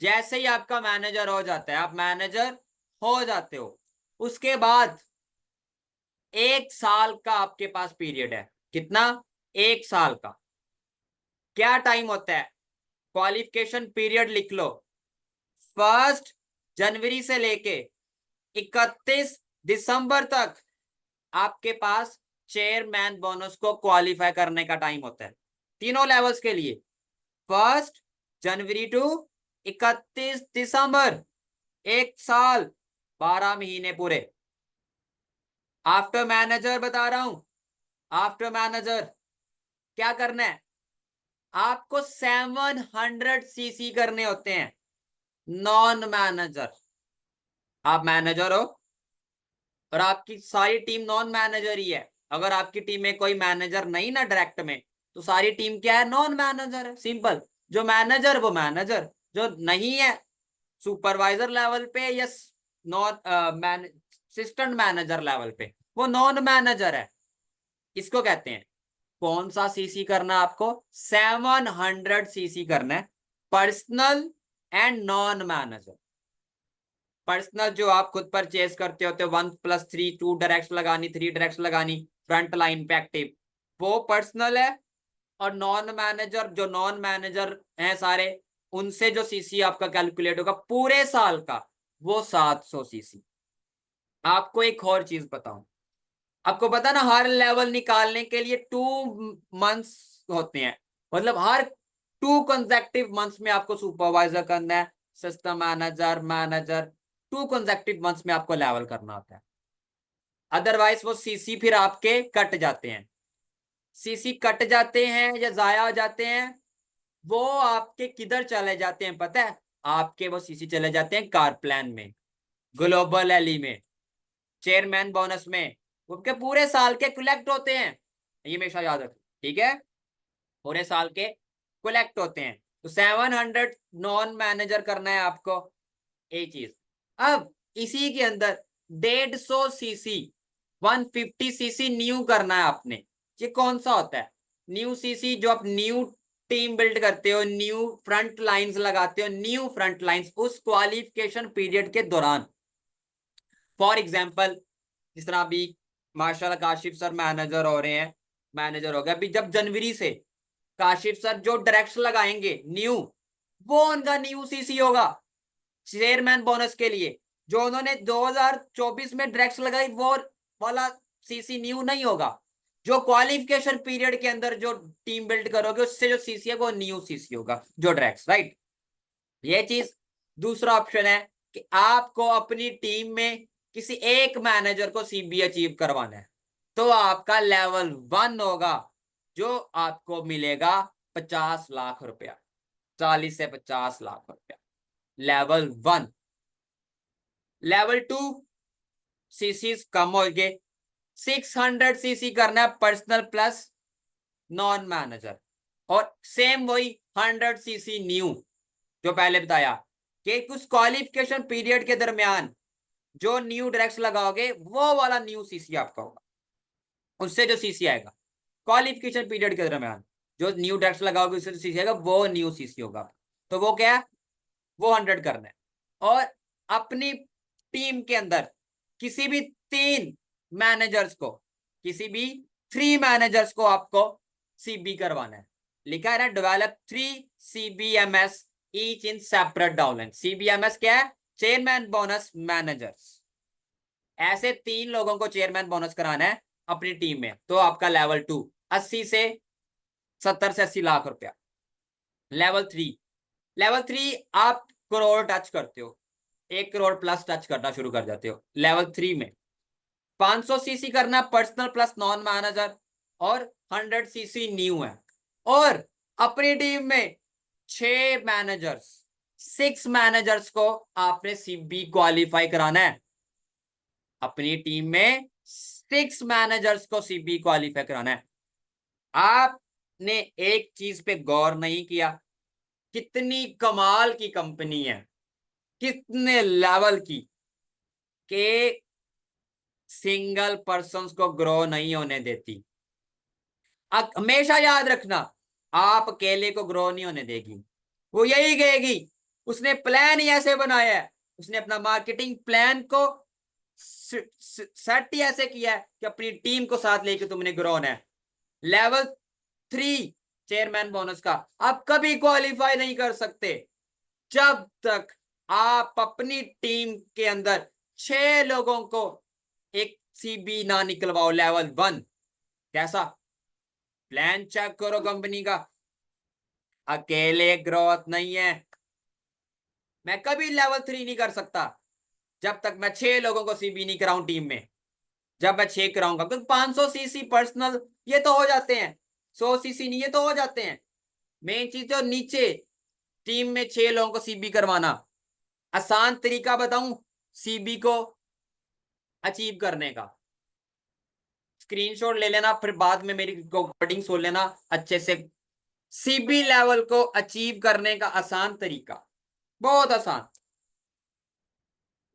जैसे ही आपका मैनेजर हो जाता है, आप मैनेजर हो जाते हो, उसके बाद 1 साल का आपके पास पीरियड है। कितना? 1 साल का। क्या टाइम होता है? क्वालिफिकेशन पीरियड लिख लो। 1 जनवरी से लेके 31 दिसंबर तक आपके पास चेयरमैन बोनस को क्वालिफाई करने का टाइम होता है, तीनों लेवल्स के लिए। 1 जनवरी टू 31 दिसंबर, 1 साल, 12 महीने पूरे। आफ्टर मैनेजर बता रहा हूं, आफ्टर मैनेजर क्या करना है? आपको 700 सीसी करने होते हैं। नॉन मैनेजर, आप मैनेजर हो और आपकी सारी टीम नॉन मैनेजर ही है। अगर आपकी टीम में कोई मैनेजर नहीं ना डायरेक्ट में, तो सारी टीम क्या है? नॉन मैनेजर है, सिंपल। जो मैनेजर वो मैनेजर, जो नहीं है सुपरवाइजर लेवल पे या नॉन असिस्टेंट मैनेजर लेवल पे, वो नॉन मैनेजर है, इसको कहते हैं, कौन सा सीसी करना है आपको? 700 सीसी करना है, personal and non manager. Personal जो आप खुद परचेज करते होते हो, 1+3, 2 डायरेक्ट लगानी, 3 डायरेक्ट लगानी, फ्रंट लाइन पे एक्टिव, वो पर्सनल है। और नॉन मैनेजर, जो नॉन मैनेजर हैं सारे, उनसे जो सीसी आपका कैलकुलेट होगा पूरे साल का, वो 700 सीसी। आपको एक और चीज बताऊं, आपको पता ना, हर लेवल निकालने के लिए 2 मंथ्स होते हैं, मतलब हर 2 कंसेक्टिव मंथ्स में आपको सुपरवाइजर करना है, system manager, manager, 2 consecutive months में आपको लेवल करना होता है। अदरवाइज वो सीसी फिर आपके कट जाते हैं। सीसी कट जाते हैं या जाया हो जाते हैं, वो आपके किधर चले जाते हैं पता है? आपके वो सीसी चले जाते हैं कार प्लान में, ग्लोबल एली में, चेयरमैन बोनस में, उनके पूरे साल के कलेक्ट होते हैं। ये हमेशा याद रखें, ठीक है? पूरे साल के कलेक्ट होते हैं। तो 700 नॉन मैनेजर करना है आपको, एक चीज। अब इसी के अंदर 150 सीसी, 150 सीसी न्यू करना है आपने। ये कौन सा होता है न्यू सीसी? जो आप न्यू टीम बिल्ड करते हो, न्यू फ्रंट लाइंस लगाते हो, न्यू फ्रंट लाइंस उस क्वालिफिकेशन पीरियड के दौरान। फॉर एग्जाम्पल, जिस तरह अभी माशाल्लाह काशिफ सर मैनेजर हो रहे हैं, मैनेजर हो गया अभी, जब जनवरी से काशिफ सर जो डायरेक्ट लगाएंगे न्यू, वो उनका न्यू सीसी होगा चेयरमैन बोनस के लिए। जो उन्होंने 2024 में डायरेक्ट लगाई, वो वाला सीसी न्यू नहीं होगा। जो क्वालिफिकेशन पीरियड के अंदर जो टीम बिल्ड करोगे, उससे जो सीसी है वो न्यू सीसी होगा, जो डायरेक्ट, राइट? ये चीज। दूसरा ऑप्शन है कि आपको अपनी टीम में किसी एक मैनेजर को सीबी अचीव करवाना है, तो आपका लेवल 1 होगा, जो आपको मिलेगा 50 लाख रुपया, 40 से 50 लाख रुपया, लेवल 1। लेवल 2 सीसी कम हो गए, 600 सीसी करना है, पर्सनल प्लस नॉन मैनेजर। और सेम वही 100 सीसी न्यू, जो पहले बताया कि कुछ क्वालिफिकेशन पीरियड के दरमियान जो न्यू डायरेक्ट लगाओगे, वो वाला न्यू सीसी आपका होगा। उससे जो सीसी आएगा क्वालिफिकेशन पीरियड के दरमियान, जो न्यू डायरेक्ट लगाओगे उससे जो सीसी आएगा, वो न्यू सीसी होगा। तो वो क्या है? वो 100 करना है। और अपनी टीम के अंदर किसी भी 3 मैनेजर्स को, किसी भी 3 मैनेजर्स को आपको सीबी करवाना है। लिखा है ना, develop 3 CBMS each in separate downline. CBMS क्या है? Chairman bonus managers. ऐसे 3 लोगों को चेयरमैन बोनस कराना है अपनी टीम में, तो आपका लेवल 2 70 से 80 लाख रुपया। लेवल 3, लेवल 3 आप करोड़ टच करते हो, 1 करोड़ प्लस टच करना शुरू कर जाते हो लेवल 3 में। 500 सीसी करना पर्सनल प्लस नॉन मैनेजर, और 100 सीसी न्यू है। और अपनी टीम में 6 मैनेजर्स, 6 मैनेजर्स को आपने सीबी क्वालिफाई कराना है। अपनी टीम में 6 मैनेजर्स को सीबी क्वालिफाई कराना है। आपने एक चीज पे गौर नहीं किया, कितनी कमाल की कंपनी है, कितने लेवल की, के सिंगल पर्सन को ग्रो नहीं होने देती। हमेशा याद रखना, आप अकेले को ग्रो नहीं होने देगी, वो यही कहेगी। उसने प्लान ही ऐसे बनाया है, उसने अपना मार्केटिंग प्लान को सेट ही ऐसे किया है कि अपनी टीम को साथ लेके तुमने ग्रो होना है। लेवल 3 चेयरमैन बोनस का आप कभी क्वालिफाई नहीं कर सकते जब तक आप अपनी टीम के अंदर 6 लोगों को एक सीबी ना निकलवाओ लेवल 1। कैसा? प्लान चेक करो कंपनी का, अकेले ग्रोथ नहीं है। मैं कभी लेवल 3 नहीं कर सकता जब तक मैं 6 लोगों को सीबी नहीं कराऊं टीम में। जब मैं 6 कराऊंगा, क्योंकि 500 सीसी पर्सनल ये तो हो जाते हैं, 100 सीसी नहीं, ये तो हो जाते हैं। मेन चीज जो नीचे टीम में 6 लोगों को सीबी करवाना, आसान तरीका बताऊं सीबी को अचीव करने का। स्क्रीनशॉट ले लेना, फिर बाद में मेरी रिकॉर्डिंग सुन लेना अच्छे से। सीबी लेवल को अचीव करने का आसान तरीका, बहुत आसान।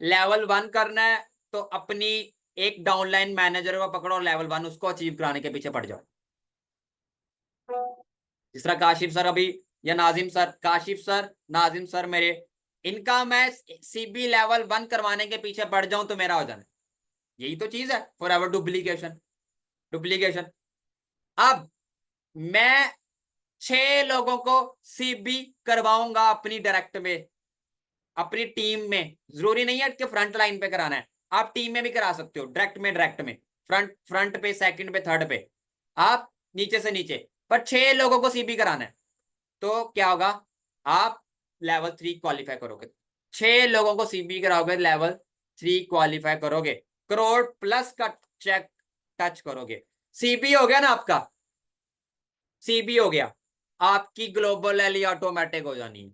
लेवल 1 करना है तो अपनी एक डाउनलाइन मैनेजर को पकड़ो लेवल 1, उसको अचीव कराने के पीछे पड़ जाओ। जिस तरह काशिफ सर अभी, या Nazim sir, Kashif sir, Nazim sir मेरे, इनका मैं सीबी लेवल 1 करवाने के पीछे पड़ जाऊं तो मेरा हो जाना। यही तो चीज है, फॉर एवर डुप्लीकेशन। डुप्लीकेशन। अब मैं 6 लोगों को सीबी करवाऊंगा अपनी डायरेक्ट में, अपनी टीम में। जरूरी नहीं है कि फ्रंट लाइन पे कराना है, आप टीम में भी करा सकते हो, डायरेक्ट में, डायरेक्ट में, फ्रंट फ्रंट पे, सेकंड पे, थर्ड पे, आप नीचे से नीचे, पर 6 लोगों को सीबी कराना है। तो क्या होगा, आप लेवल 3 क्वालिफाई करोगे। 6 लोगों को सीबी कराओगे, लेवल 3 क्वालिफाई करोगे, करोड़ प्लस का चेक टच करोगे, सीबी हो गया ना आपका। सीबी हो गया, आपकी ग्लोबल एली ऑटोमेटिक हो जानी है,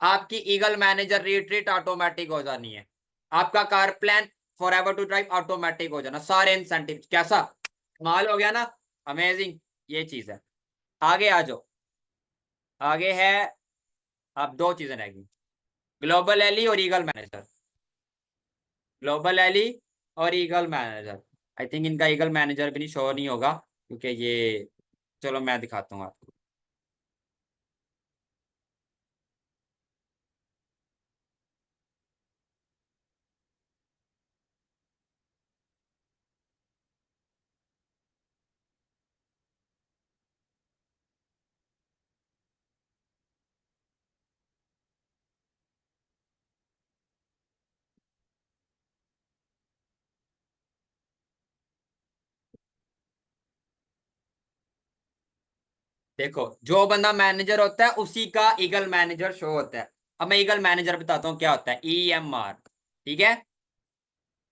आपकी ईगल मैनेजर रिट्रीट ऑटोमेटिक हो जानी है, आपका car plan forever to drive automatic हो जाना, सारे इंसेंटिव। कैसा माल हो गया ना, अमेजिंग। ये चीज है। आगे आ जाओ, आगे है, अब 2 चीजें रहेगी, ग्लोबल एली और ईगल मैनेजर। ग्लोबल एली और ईगल मैनेजर, आई थिंक इनका ईगल मैनेजर भी नहीं शो नहीं होगा, क्योंकि ये, चलो मैं दिखाता हूँ आपको। देखो, जो बंदा मैनेजर होता है उसी का ईगल मैनेजर शो होता है। अब मैं ईगल मैनेजर बताता हूँ क्या होता है, EMR। ठीक है,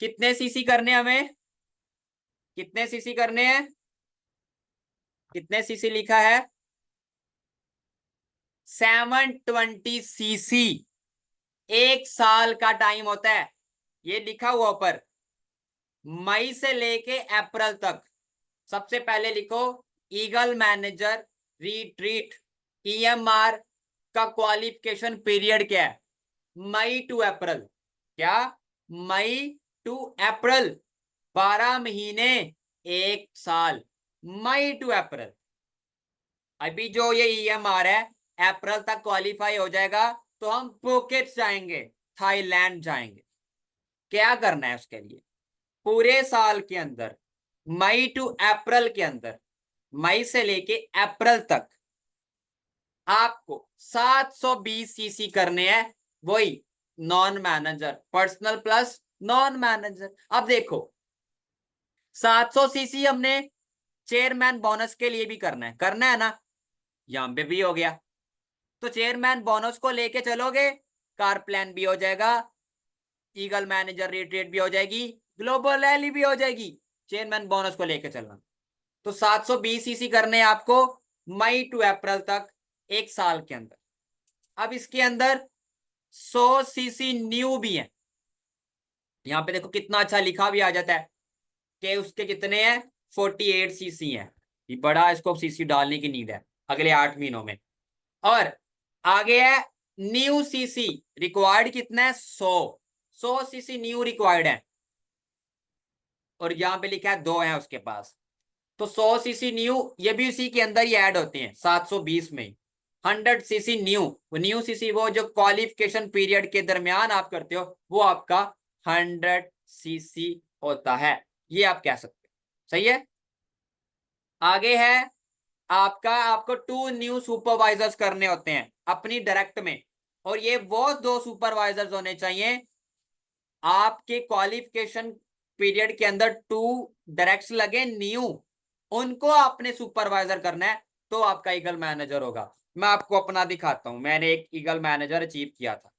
कितने सीसी करने हैं हमें, कितने सीसी करने हैं, कितने सीसी लिखा है, 720 सीसी। 1 साल का टाइम होता है, ये लिखा हुआ ऊपर, मई से लेके अप्रैल तक। सबसे पहले लिखो, ईगल मैनेजर रिट्रीट, EMR का क्वालिफिकेशन पीरियड क्या है, मई टू अप्रैल। क्या, मई टू अप्रैल, 12 महीने, 1 साल, मई टू अप्रैल। अभी जो ये EMR है, अप्रैल तक क्वालिफाई हो जाएगा तो हम पुकेट जाएंगे, थाईलैंड जाएंगे। क्या करना है उसके लिए, पूरे साल के अंदर, मई टू अप्रैल के अंदर, मई से लेके अप्रैल तक आपको 720 सीसी करने हैं। वही non manager, personal plus non manager. अब देखो, 700 सीसी हमने चेयरमैन बोनस के लिए भी करना है ना, यहां पे भी हो गया। तो चेयरमैन बोनस को लेके चलोगे, कार प्लान भी हो जाएगा, ईगल मैनेजर रिट्रीट भी हो जाएगी, ग्लोबल रैली भी हो जाएगी, चेयरमैन बोनस को लेके चलना। तो 720 सीसी करने हैं आपको, मई टू अप्रैल तक, 1 साल के अंदर। अब इसके अंदर 100 सीसी न्यू भी है। यहाँ पे देखो कितना अच्छा लिखा भी आ जाता है कि उसके कितने हैं, 48 सीसी है। ये बड़ा इसको सीसी डालने की नीड है अगले 8 महीनों में। और आगे है न्यू सीसी रिक्वायर्ड, कितना है, 100 सीसी न्यू रिक्वायर्ड है, और यहाँ पे लिखा है 2 है उसके पास। तो 100 सीसी न्यू, ये भी उसी के अंदर ही ऐड होते हैं 720 में। 100 सीसी न्यू, न्यू सीसी वो जो क्वालिफिकेशन पीरियड के दरमियान आप करते हो, वो आपका 100 सीसी होता है। ये आप कह सकते हो, सही है। आगे है आपका, आपको 2 न्यू सुपरवाइजर्स करने होते हैं अपनी डायरेक्ट में, और ये वो 2 सुपरवाइजर्स होने चाहिए आपके क्वालिफिकेशन पीरियड के अंदर, 2 डायरेक्ट लगे न्यू, उनको आपने सुपरवाइजर करना है, तो आपका ईगल मैनेजर होगा। मैं आपको अपना दिखाता हूं, मैंने एक ईगल मैनेजर अचीव किया था,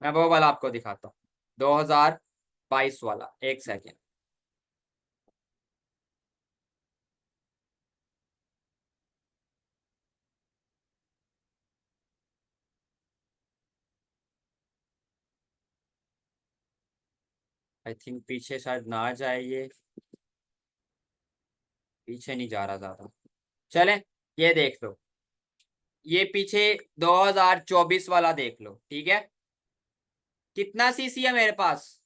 मैं वो वाला आपको दिखाता हूँ, 2022 वाला। एक सेकेंड, आई थिंक पीछे शायद ना जाए ये, पीछे नहीं जा रहा ज्यादा। चले, ये देख लो, ये पीछे 2024 वाला देख लो, ठीक है। कितना सीसी है मेरे पास,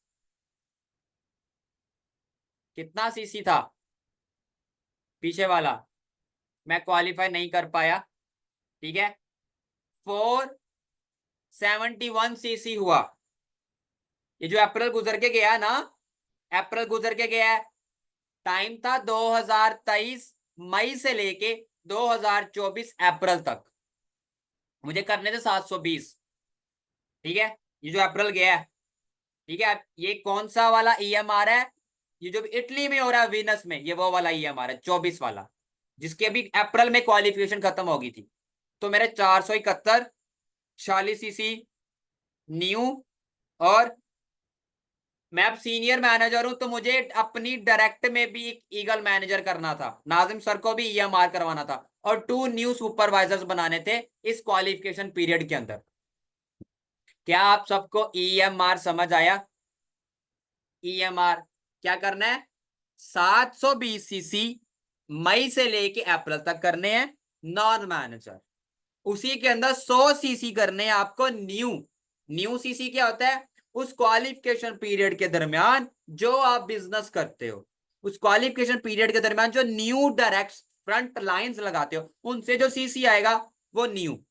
कितना सीसी था पीछे वाला, मैं क्वालिफाई नहीं कर पाया, ठीक है। 471 सीसी हुआ। ये जो अप्रैल गुजर के गया ना, अप्रैल गुजर के गया है, टाइम था 2023 मई से लेके 2024 अप्रैल तक, मुझे करने थे 720, ठीक है। ये जो अप्रैल गया है, ठीक है। ये कौन सा वाला ईएमआर है, ये जो इटली में हो रहा है वीनस में, ये वो वाला ईएमआर है 24 वाला, जिसके अभी अप्रैल में क्वालिफिकेशन खत्म हो गई थी। तो मेरे 471 46 सीसी न्यू, और मैं अब सीनियर मैनेजर हूं, तो मुझे अपनी डायरेक्ट में भी एक ईगल मैनेजर करना था, नाजिम सर को भी ईएमआर करवाना था, और 2 न्यू सुपरवाइजर्स बनाने थे इस क्वालिफिकेशन पीरियड के अंदर। क्या आप सबको ईएमआर समझ आया? ईएमआर क्या करना है, 720 सीसी मई से लेके अप्रैल तक करने हैं नॉन मैनेजर, उसी के अंदर 100 सीसी करने हैं आपको न्यू। न्यू सीसी क्या होता है, उस क्वालिफिकेशन पीरियड के दरमियान जो आप बिजनेस करते हो, उस क्वालिफिकेशन पीरियड के दरमियान जो न्यू डायरेक्ट फ्रंट लाइंस लगाते हो, उनसे जो सीसी आएगा वो न्यू।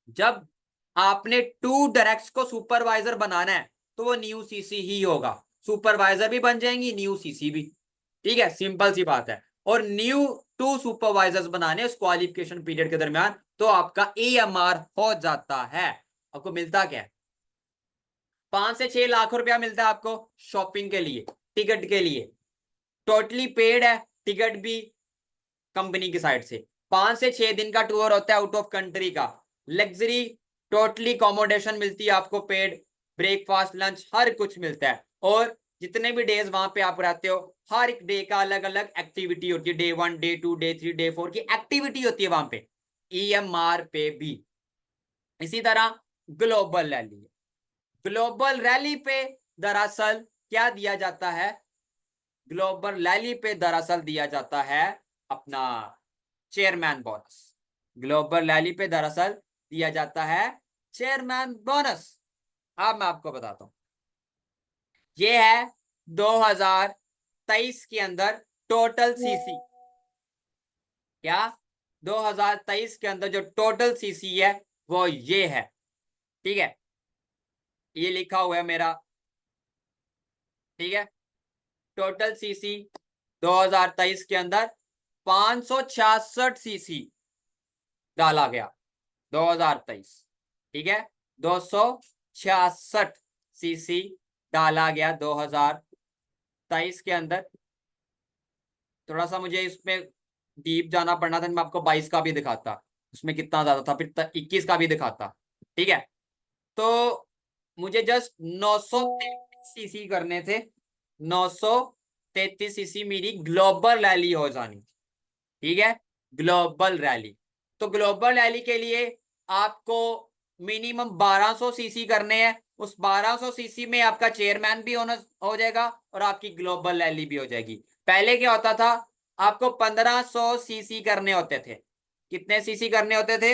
जब आपने 2 डायरेक्ट्स को सुपरवाइजर बनाना है तो वो न्यू सीसी ही होगा, सुपरवाइजर भी बन जाएंगी, न्यू सीसी भी, ठीक है, सिंपल सी बात है। और न्यू 2 सुपरवाइजर्स बनाने उस क्वालिफिकेशन पीरियड के दरमियान, तो आपका ईएमआर हो जाता है। आपको मिलता क्या है, 5 से 6 लाख रुपया मिलता है आपको शॉपिंग के लिए, टिकट के लिए, टोटली पेड है, टिकट भी कंपनी की साइड से। 5 से 6 दिन का टूर होता है आउट ऑफ कंट्री का, लग्जरी टोटली अकोमोडेशन मिलती है आपको पेड, ब्रेकफास्ट लंच हर कुछ मिलता है। और जितने भी डेज वहां पे आप रहते हो, हर एक डे का अलग अलग एक्टिविटी होती है, डे 1 डे 2 डे 3 डे 4 की एक्टिविटी होती है वहां पे, ईएमआर पे भी। इसी तरह ग्लोबल रैली, ग्लोबल रैली पे दरअसल क्या दिया जाता है, ग्लोबल रैली पे दरअसल दिया जाता है अपना चेयरमैन बोनस। ग्लोबल रैली पे दरअसल दिया जाता है चेयरमैन बोनस। अब मैं आपको बताता हूं, ये है 2023 के अंदर टोटल सीसी, क्या 2023 के अंदर जो टोटल सीसी है वो ये है, ठीक है, ये लिखा हुआ है मेरा, ठीक है। टोटल सीसी 2023 के अंदर 566 सीसी डाला गया 2023, ठीक है, 266 सीसी डाला गया 2023 के अंदर। थोड़ा सा मुझे इसमें डीप जाना पड़ना था, मैं आपको 22 का भी दिखाता, उसमें कितना ज्यादा था, फिर 21 का भी दिखाता, ठीक है। तो मुझे जस्ट 933 सीसी करने थे, 933 सीसी मेरी ग्लोबल रैली हो जानी, ठीक है, ग्लोबल रैली। तो ग्लोबल रैली के लिए आपको मिनिमम 1200 सीसी करने हैं, उस 1200 सीसी में आपका चेयरमैन भी होना हो जाएगा और आपकी ग्लोबल रैली भी हो जाएगी। पहले क्या होता था, आपको 1500 सीसी करने होते थे। कितने सीसी करने होते थे,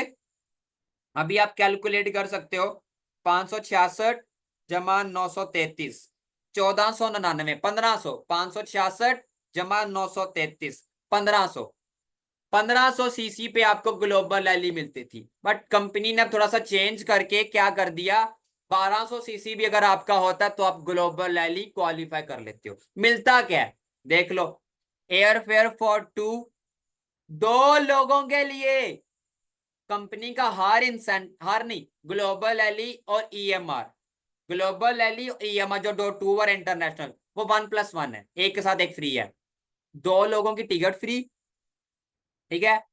अभी आप कैलकुलेट कर सकते हो, 566 जमा 933, 1499, 1500, 566 जमा 933, 1500, 1500 सीसी पे आपको ग्लोबल रैली मिलती थी। बट कंपनी ने अब थोड़ा सा चेंज करके क्या कर दिया, 1200 सीसी भी अगर आपका होता तो आप ग्लोबल रैली क्वालिफाई कर लेते हो। मिलता क्या है देख लो, एयरफेयर फॉर 2, 2 लोगों के लिए, कंपनी का हर नहीं, ग्लोबल रैली और ईएमआर, ग्लोबल रैली और ईएमआर जो दो टूर इंटरनेशनल, वो 1+1 है, एक के साथ एक फ्री है, 2 लोगों की टिकट फ्री, ठीक है,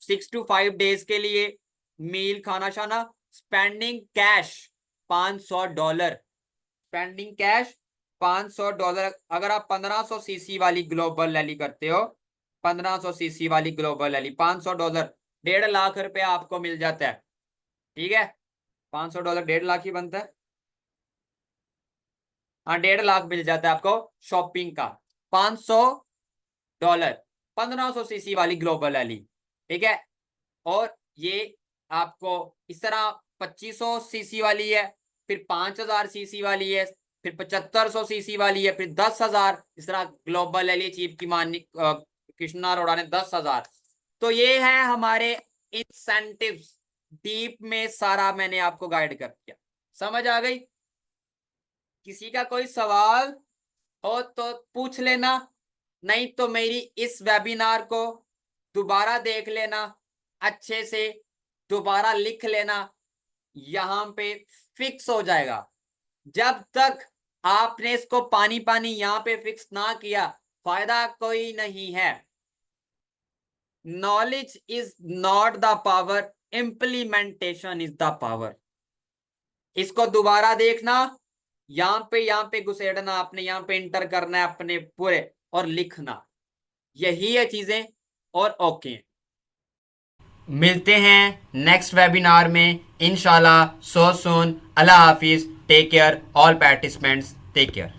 6 to 5 डेज के लिए मील खाना शाना, स्पेंडिंग कैश $500, स्पेंडिंग कैश $500। अगर आप 1500 सीसी वाली ग्लोबल रैली करते हो, 1500 सीसी वाली ग्लोबल रैली, $500, 1.5 लाख रुपया आपको मिल जाता है, ठीक है। $500 1.5 लाख ही बनता है, हाँ 1.5 लाख मिल जाता है आपको शॉपिंग का। $500 1500 सीसी वाली ग्लोबल रैली, ठीक है। और ये आपको इस तरह 2500 सीसी वाली है, फिर 5000 सीसी वाली है, फिर 7500 सीसी वाली है, फिर 10,000। इस तरह ग्लोबल एलई चीफ की माननी कृष्णा अरोड़ा ने 10,000। तो ये है हमारे इंसेंटिव्स। डीप में सारा मैंने आपको गाइड कर दिया, समझ आ गई? किसी का कोई सवाल हो तो पूछ लेना, नहीं तो मेरी इस वेबिनार को दोबारा देख लेना, अच्छे से दोबारा लिख लेना, यहां पे फिक्स हो जाएगा। जब तक आपने इसको पानी पानी यहां पे फिक्स ना किया, फायदा कोई नहीं है। Knowledge is not the power, implementation is the power. इसको दोबारा देखना, यहाँ पे घुसेड़ना, आपने यहाँ पे इंटर करना है अपने पूरे और लिखना, यही है चीजें। और ओके, मिलते हैं नेक्स्ट वेबिनार में इंशाल्लाह। So soon. अल्लाह हाफिज। Take care all participants, take care.